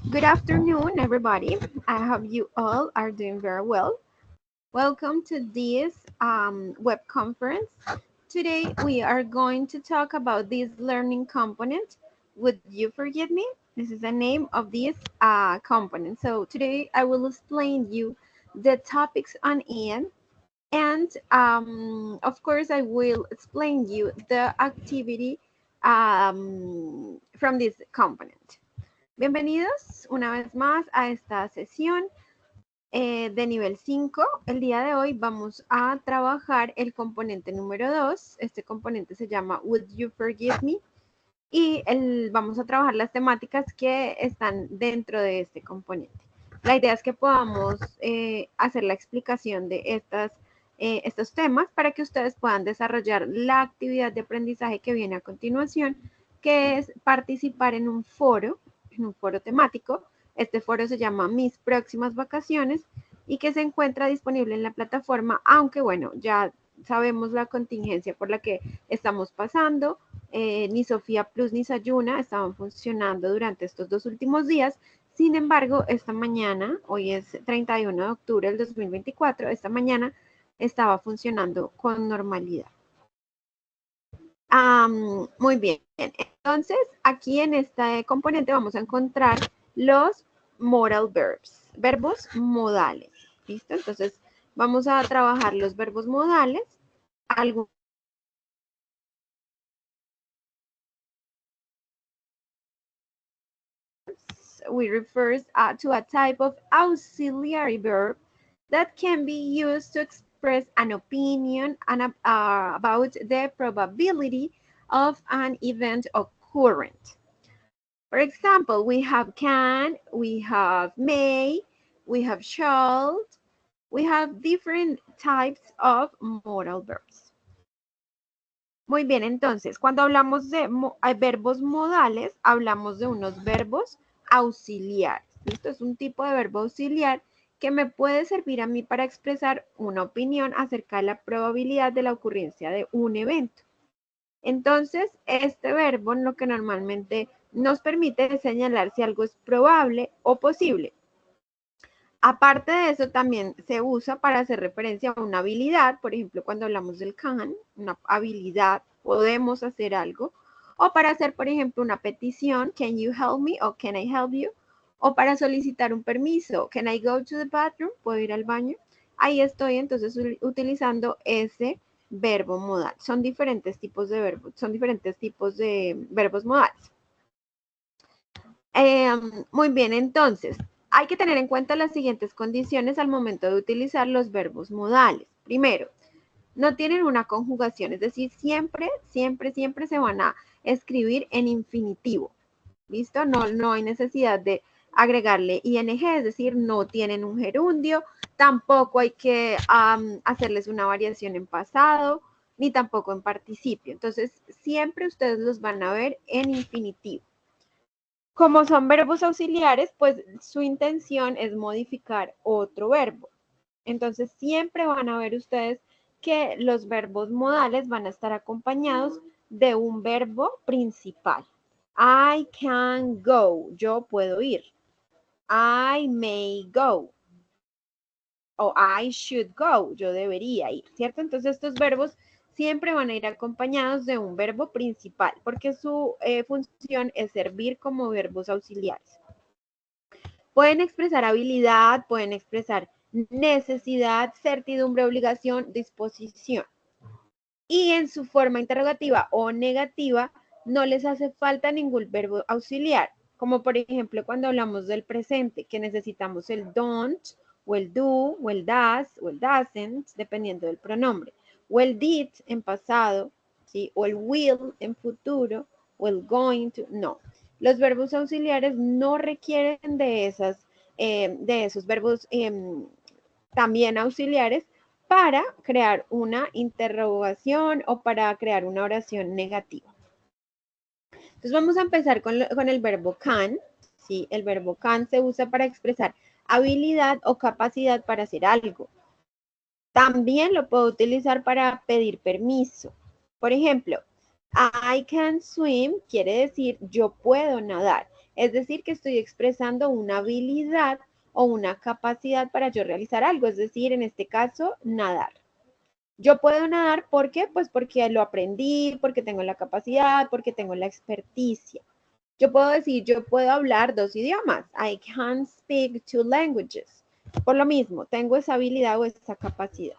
Good afternoon, everybody. I hope you all are doing very well. Welcome to this web conference. Today, we are going to talk about this learning component. Would you forgive me? This is the name of this component. So today, I will explain you the topics on it. And of course, I will explain you the activity from this component. Bienvenidos una vez más a esta sesión de nivel 5. El día de hoy vamos a trabajar el componente número 2. Este componente se llama Would You Forgive Me? Y vamos a trabajar las temáticas que están dentro de este componente. La idea es que podamos hacer la explicación de estos temas para que ustedes puedan desarrollar la actividad de aprendizaje que viene a continuación, que es participar en un foro temático. Este foro se llama Mis Próximas Vacaciones y que se encuentra disponible en la plataforma, aunque bueno, ya sabemos la contingencia por la que estamos pasando. Ni Sofía Plus ni Sayuna estaban funcionando durante estos 2 últimos días. Sin embargo, esta mañana, hoy es 31 de octubre del 2024, esta mañana estaba funcionando con normalidad. Muy bien, entonces aquí en este componente vamos a encontrar los modal verbs, verbos modales, ¿listo? Entonces vamos a trabajar los verbos modales, algunos we refers to a type of auxiliary verb that can be used to express an opinion about the probability of an event occurring. For example, we have can, we have may, we have shall, we have different types of modal verbs. Muy bien, entonces, cuando hablamos de verbos modales, hablamos de unos verbos auxiliares. Esto es un tipo de verbo auxiliar que me puede servir a mí para expresar una opinión acerca de la probabilidad de la ocurrencia de un evento. Entonces, este verbo lo que normalmente nos permite señalar si algo es probable o posible. Aparte de eso, también se usa para hacer referencia a una habilidad, por ejemplo, cuando hablamos del can, una habilidad, podemos hacer algo, o para hacer, por ejemplo, una petición, can you help me o can I help you, o para solicitar un permiso, can I go to the bathroom, puedo ir al baño. Ahí estoy entonces utilizando ese verbo modal. Son diferentes tipos de verbos, son diferentes tipos de verbos modales. Muy bien, entonces, hay que tener en cuenta las siguientes condiciones al momento de utilizar los verbos modales. Primero, no tienen una conjugación, es decir, siempre se van a escribir en infinitivo. ¿Listo? No hay necesidad de agregarle ing, es decir, no tienen un gerundio, tampoco hay que hacerles una variación en pasado, ni tampoco en participio. Entonces, siempre ustedes los van a ver en infinitivo. Como son verbos auxiliares, pues su intención es modificar otro verbo. Entonces, siempre van a ver ustedes que los verbos modales van a estar acompañados de un verbo principal. I can go, yo puedo ir. I may go. O I should go, yo debería ir, ¿cierto? Entonces, estos verbos siempre van a ir acompañados de un verbo principal, porque su función es servir como verbos auxiliares. Pueden expresar habilidad, pueden expresar necesidad, certidumbre, obligación, disposición. Y en su forma interrogativa o negativa, no les hace falta ningún verbo auxiliar, como por ejemplo cuando hablamos del presente, que necesitamos el don't, o el do, o el does, o el doesn't, dependiendo del pronombre, o el did en pasado, ¿sí? O el will en futuro, o el going to, no. Los verbos auxiliares no requieren de esos verbos también auxiliares para crear una interrogación o para crear una oración negativa. Entonces vamos a empezar con el verbo can. ¿Sí? El verbo can se usa para expresar habilidad o capacidad para hacer algo. También lo puedo utilizar para pedir permiso. Por ejemplo, I can swim quiere decir yo puedo nadar. Es decir, que estoy expresando una habilidad o una capacidad para yo realizar algo, es decir, en este caso, nadar. Yo puedo nadar, ¿por qué? Pues porque lo aprendí, porque tengo la capacidad, porque tengo la experticia. Yo puedo decir, yo puedo hablar 2 idiomas. I can speak 2 languages. Por lo mismo, tengo esa habilidad o esa capacidad.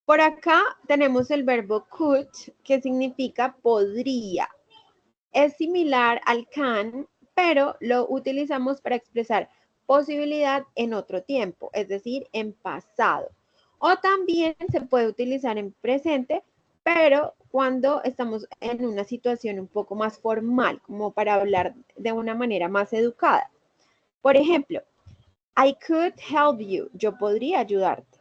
Por acá tenemos el verbo could, que significa podría. Es similar al can, pero lo utilizamos para expresar posibilidad en otro tiempo, es decir, en pasado. O también se puede utilizar en presente, pero cuando estamos en una situación un poco más formal, como para hablar de una manera más educada. Por ejemplo, I could help you. Yo podría ayudarte.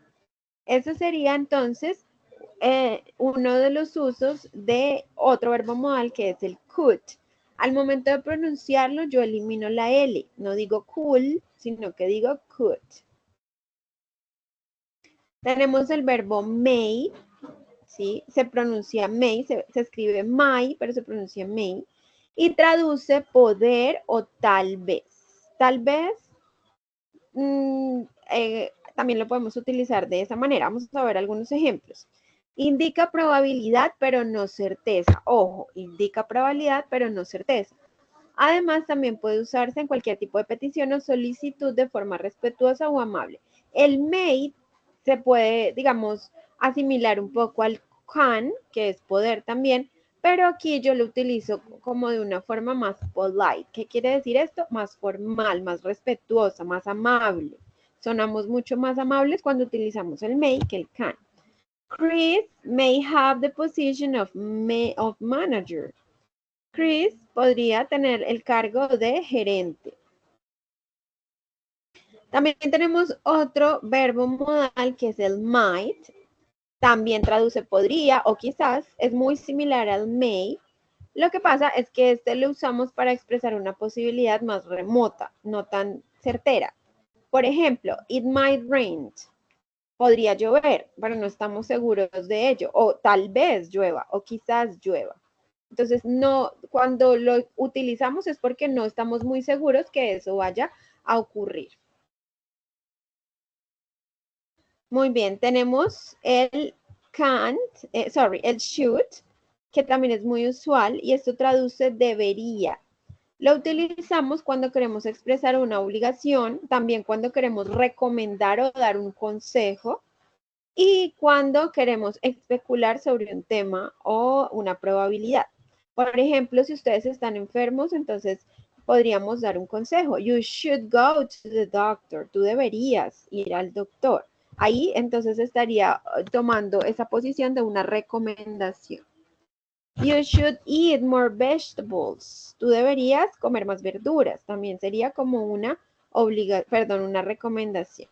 Eso sería entonces uno de los usos de otro verbo modal que es el could. Al momento de pronunciarlo, yo elimino la L. No digo cool, sino que digo could. Tenemos el verbo may, ¿sí? Se pronuncia may, se escribe may, pero se pronuncia may. Y traduce poder o tal vez. Tal vez también lo podemos utilizar de esa manera. Vamos a ver algunos ejemplos. Indica probabilidad, pero no certeza. Ojo, indica probabilidad, pero no certeza. Además, también puede usarse en cualquier tipo de petición o solicitud de forma respetuosa o amable. El may se puede, digamos, asimilar un poco al can, que es poder también, pero aquí yo lo utilizo como de una forma más polite. ¿Qué quiere decir esto? Más formal, más respetuosa, más amable. Sonamos mucho más amables cuando utilizamos el may que el can. Chris may have the position of manager. Chris podría tener el cargo de gerente. También tenemos otro verbo modal que es el might. También traduce podría o quizás. Es muy similar al may. Lo que pasa es que este lo usamos para expresar una posibilidad más remota, no tan certera. Por ejemplo, it might rain. Podría llover, pero no estamos seguros de ello. O tal vez llueva o quizás llueva. Entonces, no, cuando lo utilizamos es porque no estamos muy seguros que eso vaya a ocurrir. Muy bien, tenemos el el should, que también es muy usual y esto traduce debería. Lo utilizamos cuando queremos expresar una obligación, también cuando queremos recomendar o dar un consejo y cuando queremos especular sobre un tema o una probabilidad. Por ejemplo, si ustedes están enfermos, entonces podríamos dar un consejo. You should go to the doctor. Tú deberías ir al doctor. Ahí entonces estaría tomando esa posición de una recomendación. You should eat more vegetables. Tú deberías comer más verduras. También sería como una una recomendación.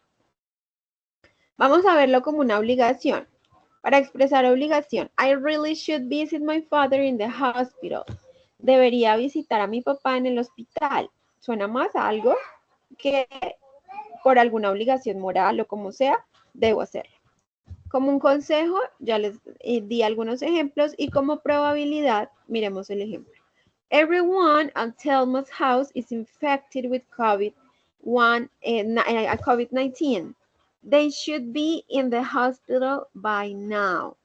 Vamos a verlo como una obligación. Para expresar obligación, I really should visit my father in the hospital. Debería visitar a mi papá en el hospital. Suena más a algo que por alguna obligación moral o como sea, debo hacerlo. Como un consejo, ya les di algunos ejemplos y como probabilidad, miremos el ejemplo. Everyone at Thelma's house is infected with COVID-19. They should be in the hospital by now.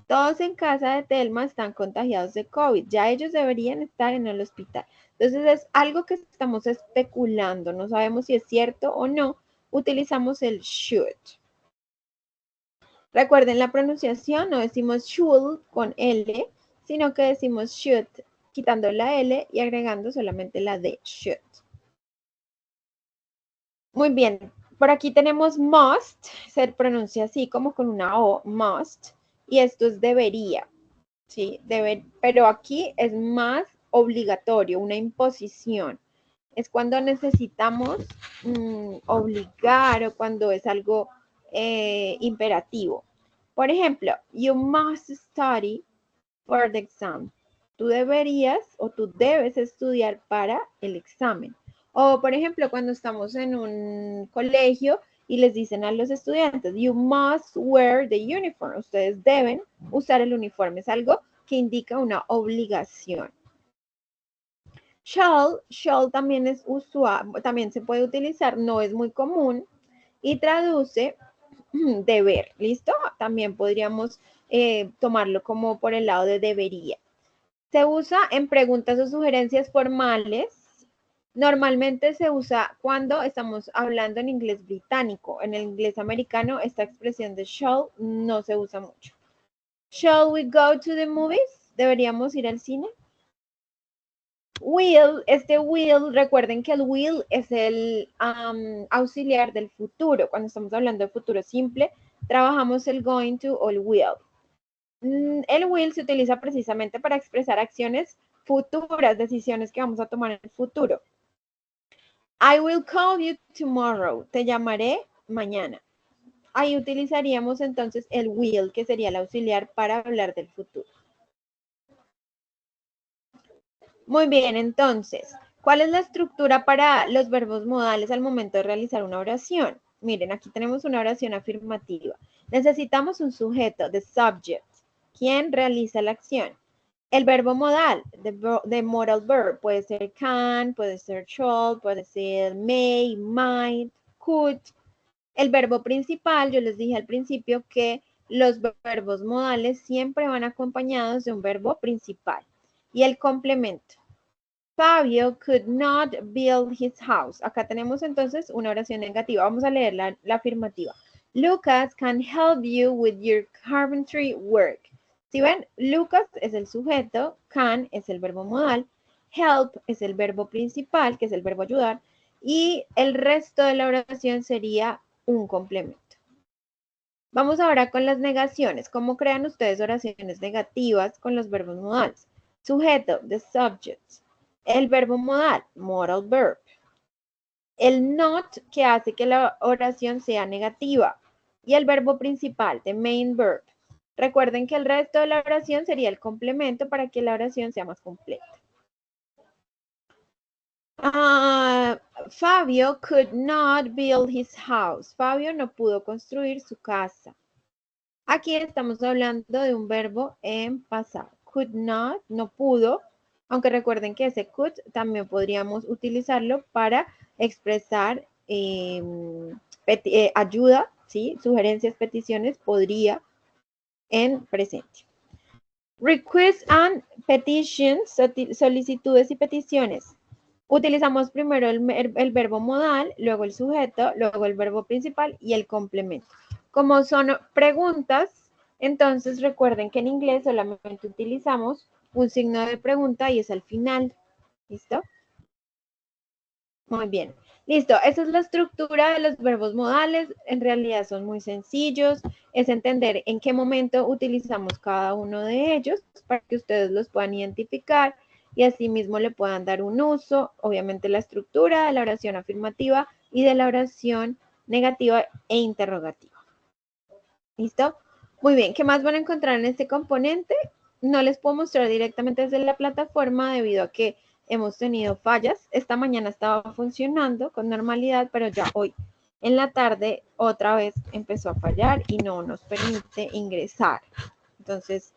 Todos en casa de Telma están contagiados de COVID. Ya ellos deberían estar en el hospital. Entonces es algo que estamos especulando. No sabemos si es cierto o no. Utilizamos el should. Recuerden la pronunciación. No decimos should con L, sino que decimos should quitando la L y agregando solamente la D, should. Muy bien. Por aquí tenemos must. Se pronuncia así como con una O, must. Y esto es debería. ¿Sí? Pero aquí es más obligatorio, una imposición. Es cuando necesitamos obligar o cuando es algo imperativo. Por ejemplo, you must study for the exam. Tú deberías o tú debes estudiar para el examen. O, por ejemplo, cuando estamos en un colegio y les dicen a los estudiantes, you must wear the uniform. Ustedes deben usar el uniforme. Es algo que indica una obligación. Shall también es usual, también se puede utilizar, no es muy común y traduce deber, ¿listo? También podríamos tomarlo como por el lado de debería. Se usa en preguntas o sugerencias formales. Normalmente se usa cuando estamos hablando en inglés británico. En el inglés americano esta expresión de shall no se usa mucho. Shall we go to the movies? ¿Deberíamos ir al cine? Will, will, recuerden que el will es el auxiliar del futuro. Cuando estamos hablando de futuro simple, trabajamos el going to o el will. El will se utiliza precisamente para expresar acciones futuras, decisiones que vamos a tomar en el futuro. I will call you tomorrow. Te llamaré mañana. Ahí utilizaríamos entonces el will, que sería el auxiliar para hablar del futuro. Muy bien, entonces, ¿cuál es la estructura para los verbos modales al momento de realizar una oración? Miren, aquí tenemos una oración afirmativa. Necesitamos un sujeto, the subject, quien realiza la acción. El verbo modal, the modal verb, puede ser can, puede ser shall, puede ser may, might, could. El verbo principal, yo les dije al principio que los verbos modales siempre van acompañados de un verbo principal. Y el complemento. Fabio could not build his house. Acá tenemos entonces una oración negativa. Vamos a leer la afirmativa. Lucas can help you with your carpentry work. Si ven, Lucas es el sujeto, can es el verbo modal, help es el verbo principal, que es el verbo ayudar, y el resto de la oración sería un complemento. Vamos ahora con las negaciones. ¿Cómo crean ustedes oraciones negativas con los verbos modales? Sujeto, the subject. El verbo modal, modal verb. El not, que hace que la oración sea negativa. Y el verbo principal, the main verb. Recuerden que el resto de la oración sería el complemento para que la oración sea más completa. Fabio could not build his house. Fabio no pudo construir su casa. Aquí estamos hablando de un verbo en pasado. Could not, no pudo, aunque recuerden que ese could también podríamos utilizarlo para expresar ayuda, ¿sí? Sugerencias, peticiones, podría en presente. Requests and petitions, solicitudes y peticiones. Utilizamos primero el verbo modal, luego el sujeto, luego el verbo principal y el complemento. Como son preguntas, entonces recuerden que en inglés solamente utilizamos un signo de pregunta y es al final. ¿Listo? Muy bien. Listo, esa es la estructura de los verbos modales. En realidad son muy sencillos. Es entender en qué momento utilizamos cada uno de ellos para que ustedes los puedan identificar y asimismo le puedan dar un uso. Obviamente la estructura de la oración afirmativa y de la oración negativa e interrogativa. ¿Listo? Muy bien, ¿qué más van a encontrar en este componente? No les puedo mostrar directamente desde la plataforma debido a que hemos tenido fallas. Esta mañana estaba funcionando con normalidad, pero ya hoy en la tarde otra vez empezó a fallar y no nos permite ingresar. Entonces,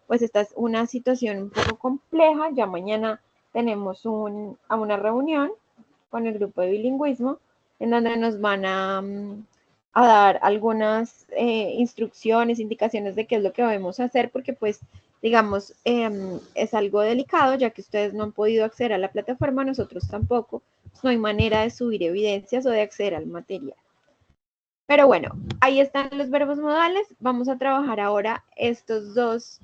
pues esta es una situación un poco compleja. Ya mañana tenemos una reunión con el grupo de bilingüismo en donde nos van a dar algunas instrucciones, indicaciones de qué es lo que debemos hacer, porque pues, digamos, es algo delicado, ya que ustedes no han podido acceder a la plataforma, nosotros tampoco, pues no hay manera de subir evidencias o de acceder al material. Pero bueno, ahí están los verbos modales. Vamos a trabajar ahora estas dos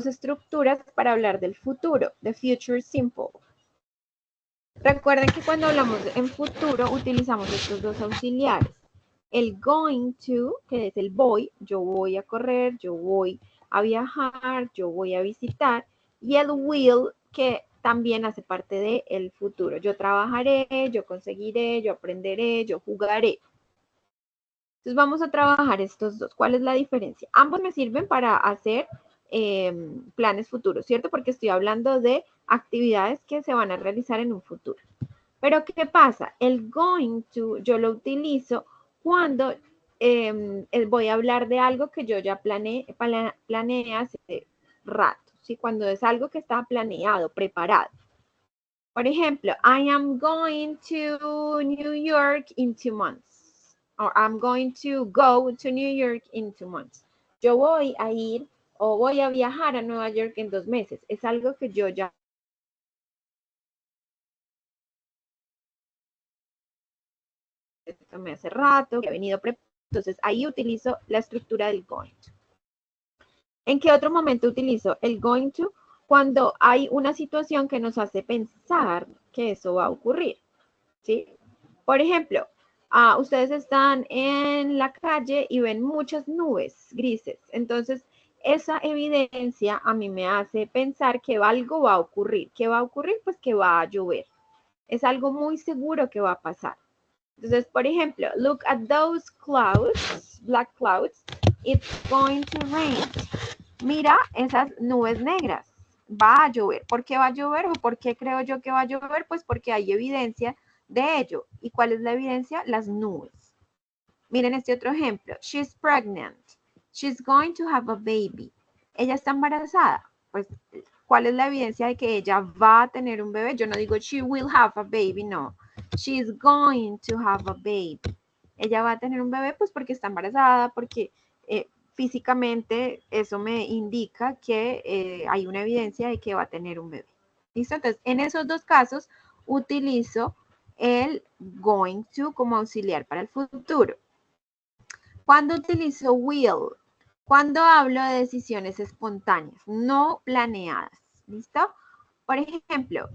estructuras para hablar del futuro, the future simple. Recuerden que cuando hablamos en futuro utilizamos estos dos auxiliares. El going to, que es el voy, yo voy a correr, yo voy a viajar, yo voy a visitar. Y el will, que también hace parte del futuro. Yo trabajaré, yo conseguiré, yo aprenderé, yo jugaré. Entonces vamos a trabajar estos dos. ¿Cuál es la diferencia? Ambos me sirven para hacer planes futuros, ¿cierto? Porque estoy hablando de actividades que se van a realizar en un futuro. Pero ¿qué pasa? El going to yo lo utilizo cuando voy a hablar de algo que yo ya planeé hace rato, ¿sí? Cuando es algo que está planeado, preparado. Por ejemplo, I am going to New York in 2 months. Or I'm going to go to New York in 2 months. Yo voy a ir o voy a viajar a Nueva York en 2 meses. Es algo que yo ya tomé hace rato, que he venido preparando. Entonces ahí utilizo la estructura del going to. ¿En qué otro momento utilizo el going to? Cuando hay una situación que nos hace pensar que eso va a ocurrir, ¿sí? Por ejemplo, ustedes están en la calle y ven muchas nubes grises. Entonces, esa evidencia a mí me hace pensar que algo va a ocurrir. ¿Qué va a ocurrir? Pues que va a llover. Es algo muy seguro que va a pasar. Entonces, por ejemplo, look at those clouds, black clouds. It's going to rain. Mira esas nubes negras. Va a llover. ¿Por qué va a llover o por qué creo yo que va a llover? Pues porque hay evidencia de ello. ¿Y cuál es la evidencia? Las nubes. Miren este otro ejemplo. She's pregnant. She's going to have a baby. Ella está embarazada. Pues, ¿cuál es la evidencia de que ella va a tener un bebé? Yo no digo she will have a baby, no. She's going to have a baby. Ella va a tener un bebé pues porque está embarazada, porque físicamente eso me indica que hay una evidencia de que va a tener un bebé. ¿Listo? Entonces, en esos dos casos utilizo el going to como auxiliar para el futuro. ¿Cuándo utilizo will? Cuando hablo de decisiones espontáneas, no planeadas. ¿Listo? Por ejemplo,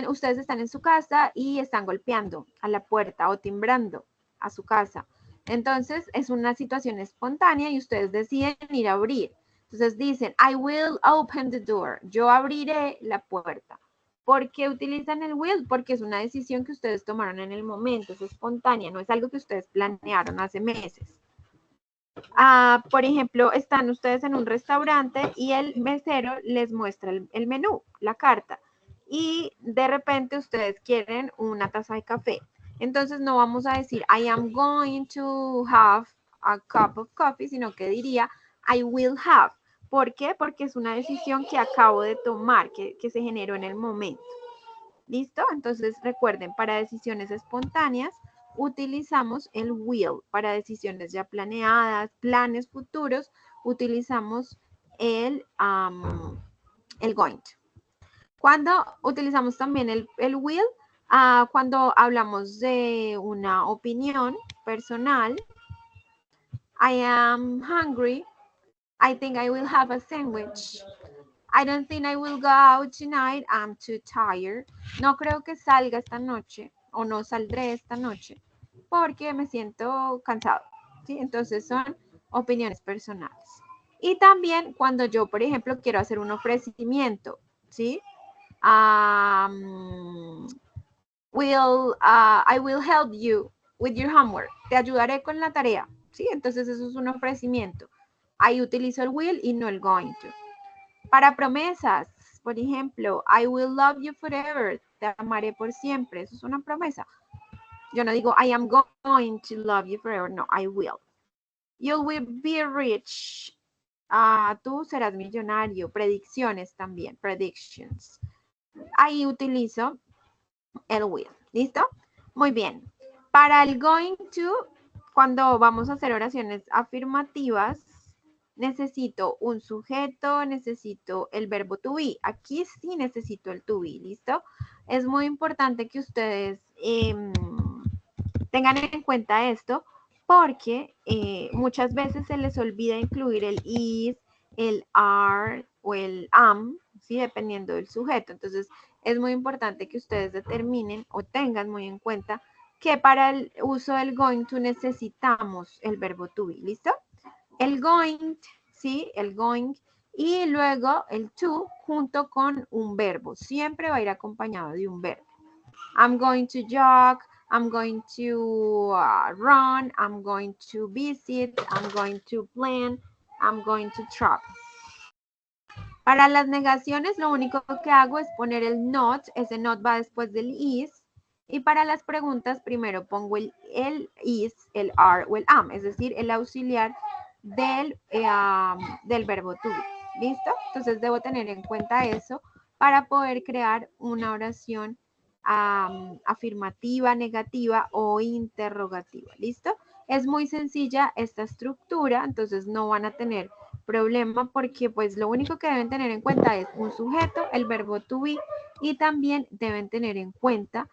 ustedes están en su casa y están golpeando a la puerta o timbrando a su casa. Entonces, es una situación espontánea y ustedes deciden ir a abrir. Entonces dicen, I will open the door. Yo abriré la puerta. ¿Por qué utilizan el will? Porque es una decisión que ustedes tomaron en el momento, es espontánea, no es algo que ustedes planearon hace meses. Por ejemplo, están ustedes en un restaurante y el mesero les muestra el menú, la carta, y de repente ustedes quieren una taza de café. Entonces no vamos a decir, I am going to have a cup of coffee, sino que diría, I will have. ¿Por qué? Porque es una decisión que acabo de tomar, que se generó en el momento. ¿Listo? Entonces recuerden, para decisiones espontáneas utilizamos el will. Para decisiones ya planeadas, planes futuros, utilizamos el going to. Cuando utilizamos también el will, cuando hablamos de una opinión personal, I am hungry, I think I will have a sandwich. I don't think I will go out tonight. I'm too tired. No creo que salga esta noche o no saldré esta noche porque me siento cansado. ¿Sí? Entonces son opiniones personales. Y también cuando yo, por ejemplo, quiero hacer un ofrecimiento, ¿sí? I will help you with your homework. Te ayudaré con la tarea, ¿sí? Entonces eso es un ofrecimiento. Ahí utilizo el will y no el going to. Para promesas, por ejemplo, I will love you forever, te amaré por siempre, eso es una promesa. Yo no digo I am going to love you forever, no, I will. You will be rich, tú serás millonario, predicciones también, predictions. Ahí utilizo el will, ¿listo? Muy bien. Para el going to, cuando vamos a hacer oraciones afirmativas, necesito un sujeto, necesito el verbo to be. Aquí sí necesito el to be, ¿listo? Es muy importante que ustedes tengan en cuenta esto porque muchas veces se les olvida incluir el is, el are o el am, ¿sí? Dependiendo del sujeto. Entonces, es muy importante que ustedes determinen o tengan muy en cuenta que para el uso del going to necesitamos el verbo to be, ¿listo? El going, ¿sí? El going y luego el to junto con un verbo. Siempre va a ir acompañado de un verbo. I'm going to jog, I'm going to run, I'm going to visit, I'm going to plan, I'm going to travel. Para las negaciones lo único que hago es poner el not, ese not va después del is, y para las preguntas primero pongo el is, el are o el am, es decir, el auxiliar del verbo to be. ¿Listo? Entonces debo tener en cuenta eso para poder crear una oración afirmativa, negativa o interrogativa. ¿Listo? Es muy sencilla esta estructura, entonces no van a tener problema porque pues lo único que deben tener en cuenta es un sujeto, el verbo to be, y también deben tener en cuenta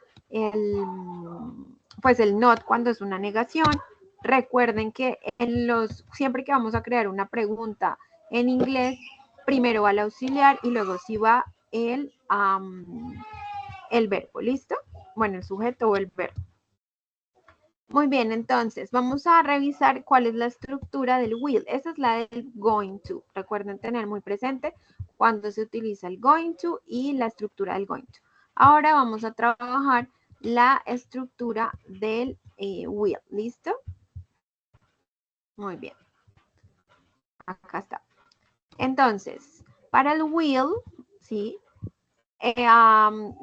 pues el not cuando es una negación. Recuerden que siempre que vamos a crear una pregunta en inglés, primero va el auxiliar y luego sí va el verbo, ¿listo? Bueno, el sujeto o el verbo. Muy bien, entonces vamos a revisar cuál es la estructura del will. Esa es la del going to. Recuerden tener muy presente cuando se utiliza el going to y la estructura del going to. Ahora vamos a trabajar la estructura del will. ¿Listo? Muy bien. Acá está. Entonces, para el will, ¿sí?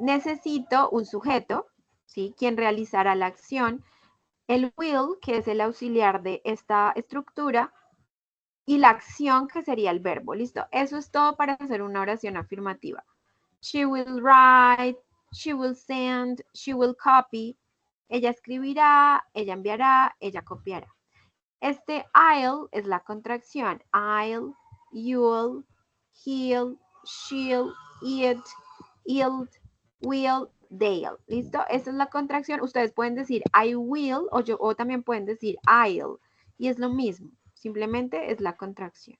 Necesito un sujeto, ¿sí? Quien realizará la acción. El will, que es el auxiliar de esta estructura, y la acción, que sería el verbo. ¿Listo? Eso es todo para hacer una oración afirmativa. She will write, she will send, she will copy. Ella escribirá, ella enviará, ella copiará. Este I'll es la contracción. I'll, you'll, he'll, she'll, it, it'll, will, they'll. ¿Listo? Esta es la contracción. Ustedes pueden decir I will o también pueden decir I'll. Y es lo mismo. Simplemente es la contracción.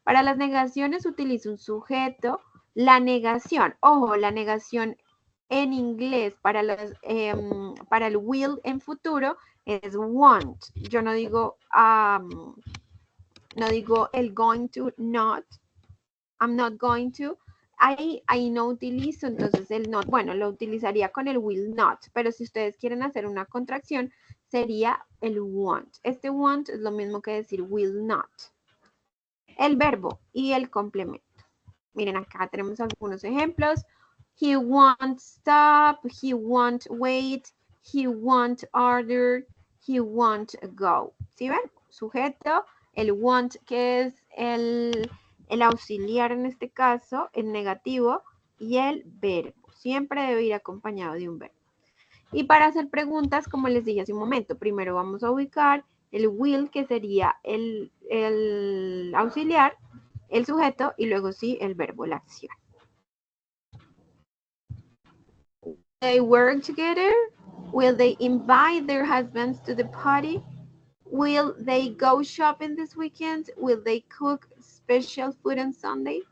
Para las negaciones utilizo un sujeto. La negación, ojo, la negación en inglés para el will en futuro es want. Yo no digo el going to, not. I'm not going to. Ahí no utilizo entonces el not. Bueno, lo utilizaría con el will not, pero si ustedes quieren hacer una contracción, sería el want. Este want es lo mismo que decir will not. El verbo y el complemento. Miren, acá tenemos algunos ejemplos. He won't stop, he won't wait, he won't order, he won't go. ¿Sí ven? Sujeto, el want, que es el auxiliar en este caso, el negativo, y el verbo. Siempre debe ir acompañado de un verbo. Y para hacer preguntas, como les dije hace un momento, primero vamos a ubicar el will, que sería el auxiliar, el sujeto, y luego sí el verbo, la acción. They work together? Will they invite their husbands to the party? Will they go shopping this weekend? Will they cook special food on Sunday?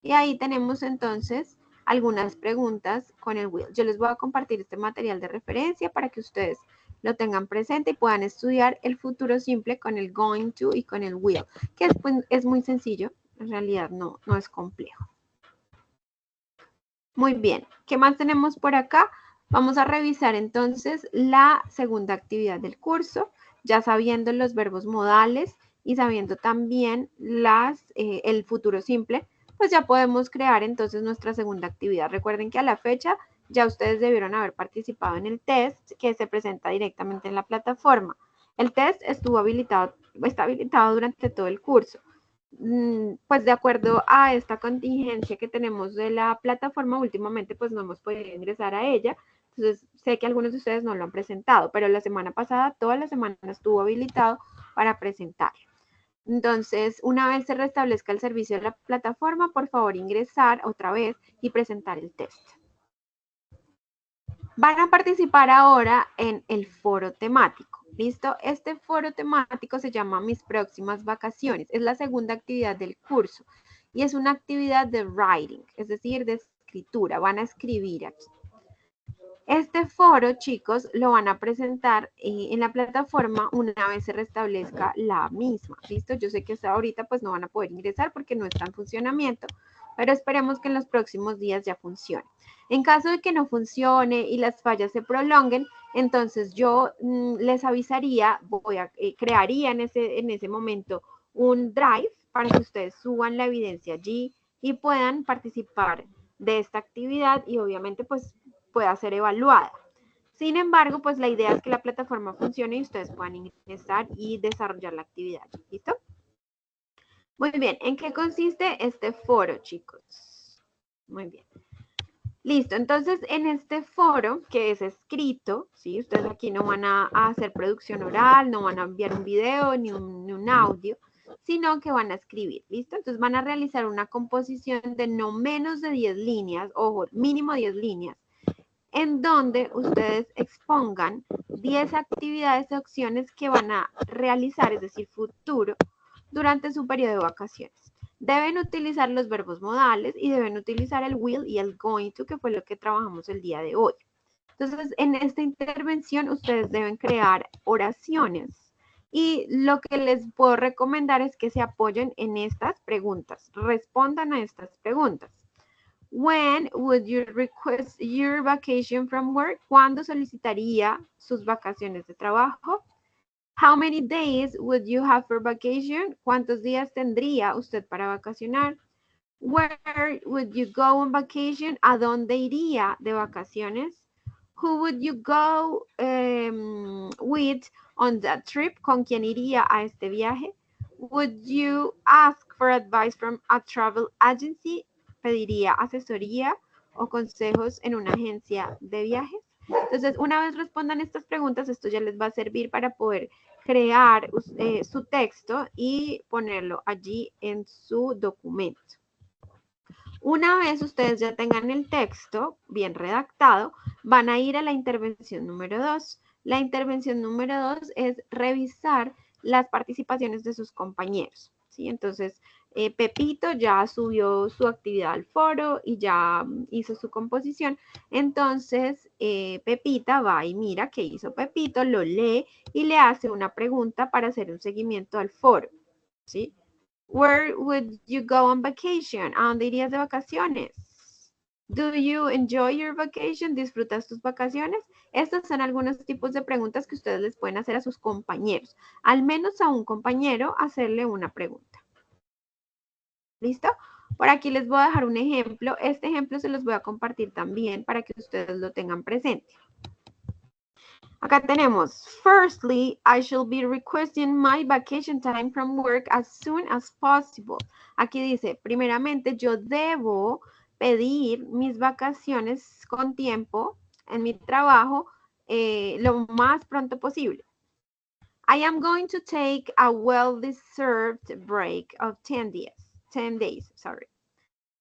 Y ahí tenemos entonces algunas preguntas con el will. Yo les voy a compartir este material de referencia para que ustedes lo tengan presente y puedan estudiar el futuro simple con el going to y con el will, que es muy sencillo, en realidad no es complejo. Muy bien, ¿qué más tenemos por acá? Vamos a revisar entonces la segunda actividad del curso, ya sabiendo los verbos modales y sabiendo también el futuro simple, pues ya podemos crear entonces nuestra segunda actividad. Recuerden que a la fecha ya ustedes debieron haber participado en el test que se presenta directamente en la plataforma. El test está habilitado durante todo el curso. Pues de acuerdo a esta contingencia que tenemos de la plataforma, últimamente pues no hemos podido ingresar a ella. Entonces sé que algunos de ustedes no lo han presentado, pero la semana pasada, toda la semana estuvo habilitado para presentar. Entonces, una vez se restablezca el servicio de la plataforma, por favor ingresar otra vez y presentar el test. Van a participar ahora en el foro temático. ¿Listo? Este foro temático se llama Mis próximas vacaciones. Es la segunda actividad del curso y es una actividad de writing, es decir, de escritura. Van a escribir aquí. Este foro, chicos, lo van a presentar en la plataforma una vez se restablezca la misma. ¿Listo? Yo sé que hasta ahorita pues no van a poder ingresar porque no está en funcionamiento, pero esperemos que en los próximos días ya funcione. En caso de que no funcione y las fallas se prolonguen, entonces yo les avisaría, crearía en ese momento un drive para que ustedes suban la evidencia allí y puedan participar de esta actividad y obviamente pues pueda ser evaluada. Sin embargo, pues la idea es que la plataforma funcione y ustedes puedan ingresar y desarrollar la actividad. ¿Listo? Muy bien, ¿en qué consiste este foro, chicos? Muy bien. Listo, entonces en este foro que es escrito, ¿sí? Ustedes aquí no van a hacer producción oral, no van a enviar un video ni un audio, sino que van a escribir, ¿listo? Entonces van a realizar una composición de no menos de 10 líneas, ojo, mínimo 10 líneas, en donde ustedes expongan 10 actividades y opciones que van a realizar, es decir, futuro, durante su periodo de vacaciones. Deben utilizar los verbos modales y deben utilizar el will y el going to, que fue lo que trabajamos el día de hoy. Entonces, en esta intervención, ustedes deben crear oraciones. Y lo que les puedo recomendar es que se apoyen en estas preguntas. Respondan a estas preguntas. When would you request your vacation from work? ¿Cuándo solicitaría sus vacaciones de trabajo? How many days would you have for vacation? ¿Cuántos días tendría usted para vacacionar? Where would you go on vacation? ¿A dónde iría de vacaciones? Who would you go with on that trip? ¿Con quién iría a este viaje? Would you ask for advice from a travel agency? ¿Pediría asesoría o consejos en una agencia de viajes? Entonces, una vez respondan estas preguntas, esto ya les va a servir para poder crear su texto y ponerlo allí en su documento. Una vez ustedes ya tengan el texto bien redactado, van a ir a la intervención número 2. La intervención número 2 es revisar las participaciones de sus compañeros, ¿sí? Entonces, Pepito ya subió su actividad al foro y ya hizo su composición. Entonces, Pepita va y mira qué hizo Pepito, lo lee y le hace una pregunta para hacer un seguimiento al foro, ¿sí? Where would you go on vacation? ¿A dónde irías de vacaciones? Do you enjoy your vacation? ¿Disfrutas tus vacaciones? Estos son algunos tipos de preguntas que ustedes les pueden hacer a sus compañeros. Al menos a un compañero hacerle una pregunta. ¿Listo? Por aquí les voy a dejar un ejemplo. Este ejemplo se los voy a compartir también para que ustedes lo tengan presente. Acá tenemos, firstly, I shall be requesting my vacation time from work as soon as possible. Aquí dice, primeramente, yo debo pedir mis vacaciones con tiempo en mi trabajo lo más pronto posible. I am going to take a well-deserved break of 10 days.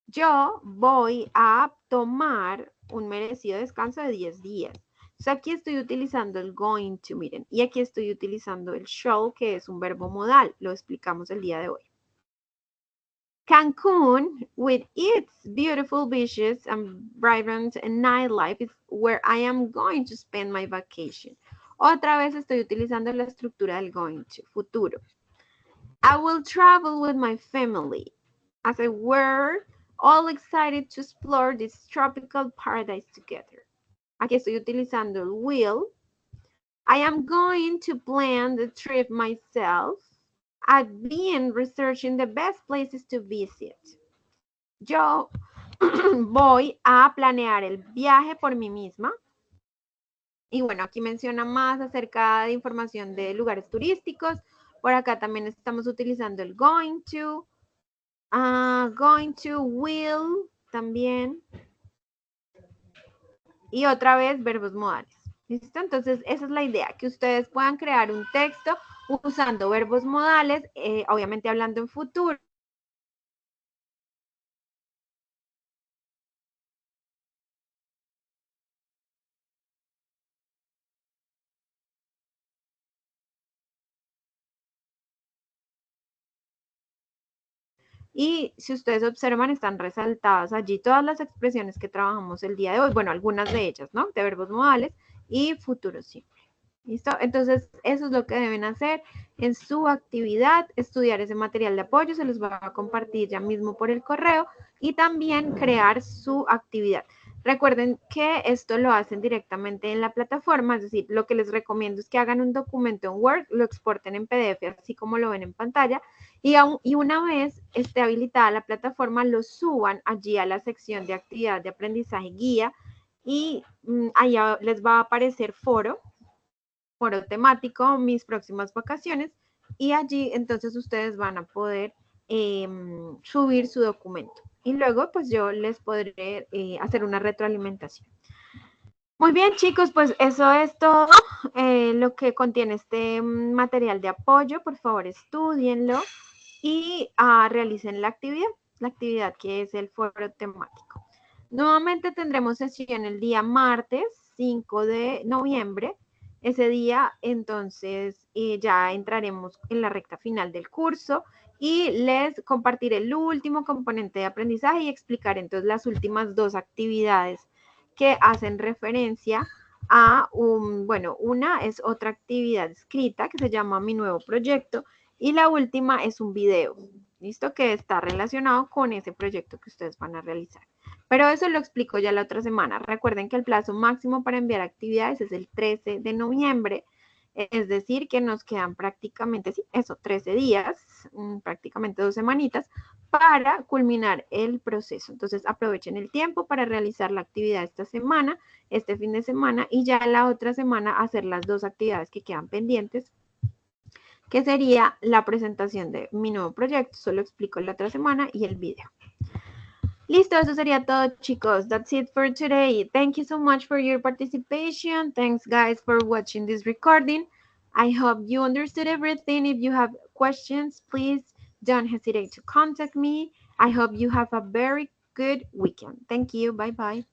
Yo voy a tomar un merecido descanso de 10 días. Entonces aquí estoy utilizando el going to, miren, y aquí estoy utilizando el shall, que es un verbo modal, lo explicamos el día de hoy. Cancun, with its beautiful beaches and vibrant nightlife, is where I am going to spend my vacation. Otra vez estoy utilizando la estructura del going to, futuro. I will travel with my family. As I were all excited to explore this tropical paradise together. Aquí estoy utilizando el will. I am going to plan the trip myself. I've been researching the best places to visit. Yo voy a planear el viaje por mí misma. Y bueno, aquí menciona más acerca de información de lugares turísticos. Por acá también estamos utilizando el going to. Going to, will, también. Y otra vez, verbos modales. ¿Listo? Entonces, esa es la idea, que ustedes puedan crear un texto usando verbos modales, obviamente hablando en futuro. Y si ustedes observan, están resaltadas allí todas las expresiones que trabajamos el día de hoy. Bueno, algunas de ellas, ¿no? De verbos modales y futuro simple. ¿Listo? Entonces, eso es lo que deben hacer en su actividad, estudiar ese material de apoyo, se los voy a compartir ya mismo por el correo y también crear su actividad. Recuerden que esto lo hacen directamente en la plataforma, es decir, lo que les recomiendo es que hagan un documento en Word, lo exporten en PDF, así como lo ven en pantalla, y una vez esté habilitada la plataforma, lo suban allí a la sección de actividad de aprendizaje guía y allá les va a aparecer foro temático, mis próximas vacaciones, y allí entonces ustedes van a poder subir su documento. y luego pues yo les podré hacer una retroalimentación. Muy bien, chicos, pues eso es todo lo que contiene este material de apoyo. Por favor, estudienlo y realicen la actividad que es el foro temático. Nuevamente tendremos sesión el día martes 5 de noviembre. Ese día, entonces, ya entraremos en la recta final del curso y les compartiré el último componente de aprendizaje y explicaré entonces las últimas dos actividades que hacen referencia a bueno, una es otra actividad escrita que se llama Mi Nuevo Proyecto y la última es un video, ¿listo? Que está relacionado con ese proyecto que ustedes van a realizar. Pero eso lo explico ya la otra semana. Recuerden que el plazo máximo para enviar actividades es el 13 de noviembre, es decir, que nos quedan prácticamente, sí, eso, 13 días, prácticamente 2 semanitas, para culminar el proceso. Entonces, aprovechen el tiempo para realizar la actividad esta semana, este fin de semana, y ya la otra semana hacer las dos actividades que quedan pendientes, que sería la presentación de mi nuevo proyecto, solo explico la otra semana, y el video. Listo, eso sería todo, chicos. That's it for today. Thank you so much for your participation. Thanks, guys, for watching this recording. I hope you understood everything. If you have questions, please don't hesitate to contact me. I hope you have a very good weekend. Thank you. Bye-bye.